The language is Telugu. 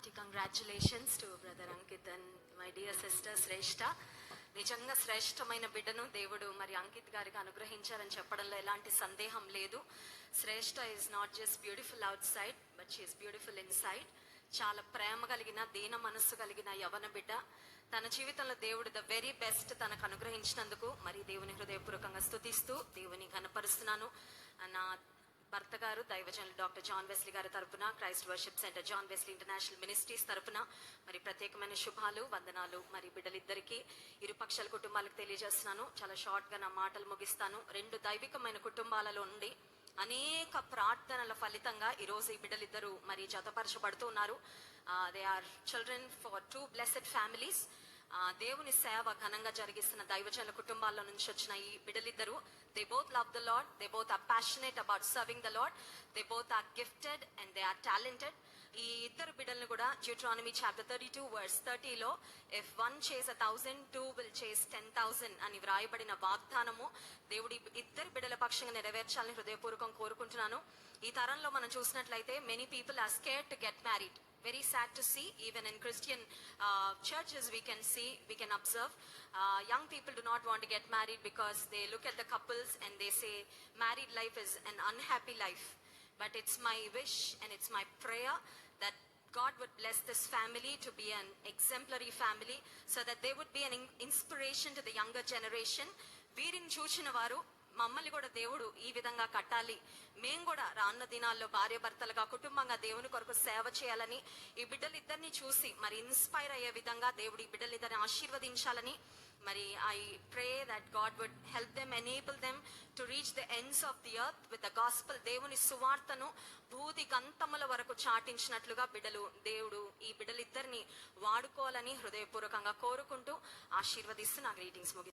hearty congratulations to Brother Ankit and my dear sister Shrestha. నిజంగా శ్రేష్టమైన బిడ్డను దేవుడు మరి అంకిత్ గారికి అనుగ్రహించారని చెప్పడంలో ఎలాంటి సందేహం లేదు. Shreshta is not just beautiful outside but she is beautiful inside. చాలా ప్రేమ కలిగిన దీన మనస్సు కలిగిన యవన బిడ్డ. తన జీవితంలో దేవుడు ద వెరీ బెస్ట్ తనకు అనుగ్రహించినందుకు మరి దేవుని హృదయపూర్వకంగా స్తుతిస్తూ దేవుని కనపరుస్తున్నాను. నా భర్త గారు దైవజనులు డాక్టర్ జాన్ వెస్లీ గారి తరపున, Christ worship centre John Wesley international ministries తరపున మరి ప్రత్యేకమైన శుభాలు వందనాలు మరి బిడ్డలిద్దరికీ ఇరుపక్షాల కుటుంబాలకు తెలియజేస్తున్నాను. చాలా షార్ట్ గా నా మాటలు ముగిస్తాను. రెండు దైవికమైన కుటుంబాలలో నుండి అనేక ప్రార్థనల ఫలితంగా ఈరోజు ఈ బిడ్డలిద్దరూ మరి జతపరచబడుతూ ఉన్నారు. They are children for 2 blessed families. దేవుని సేవ ఘనంగా జరిగిస్తున్న దైవజనుల కుటుంబాల్లో నుంచి వచ్చిన ఈ బిడ్డలిద్దరూ, they both love the Lord, they both are passionate about serving the Lord, they both are gifted and they are talented. ఈ ఇద్దరు బిడ్డలను కూడా డ్యూట్రానమీ చాప్టర్ 32 verse 30లో if one chase 1,000 2 will chase 10,000 అని వ్రాయబడిన వాగ్దానము దేవుడి ఇద్దరు బిడ్డల పక్షంగా నెరవేర్చాలని హృదయపూర్వకం కోరుకుంటున్నాను. ఈ తరంలో మనం చూసినట్లయితే many people are scared to get married. Very sad to see, even in Christian churches we can observe young people do not want to get married because they look at the couples and they say married life is an unhappy life. But it's my wish and it's my prayer that God would bless this family to be an exemplary family so that they would be an inspiration to the younger generation. వీరిని చూసిన వారు మమ్మల్ని కూడా దేవుడు ఈ విధంగా కట్టాలి, మేము కూడా రానున్న దినాల్లో భార్య భర్తలుగా కుటుంబంగా దేవుని కొరకు సేవ చేయాలని ఈ బిడ్డలిద్దరిని చూసి మరి ఇన్స్పైర్ అయ్యే విధంగా దేవుడు ఈ బిడ్డలిద్దరిని ఆశీర్వదించాలని మరి I pray that God would help them, enable them to reach the ends of the earth with the gospel. దేవుని సువార్తను భూది గంతముల వరకు చాటించినట్లుగా దేవుడు ఈ బిడ్డలిద్దరిని వాడుకోవాలని హృదయపూర్వకంగా కోరుకుంటూ ఆశీర్వదిస్తూ నా గ్రీటింగ్స్ ముగి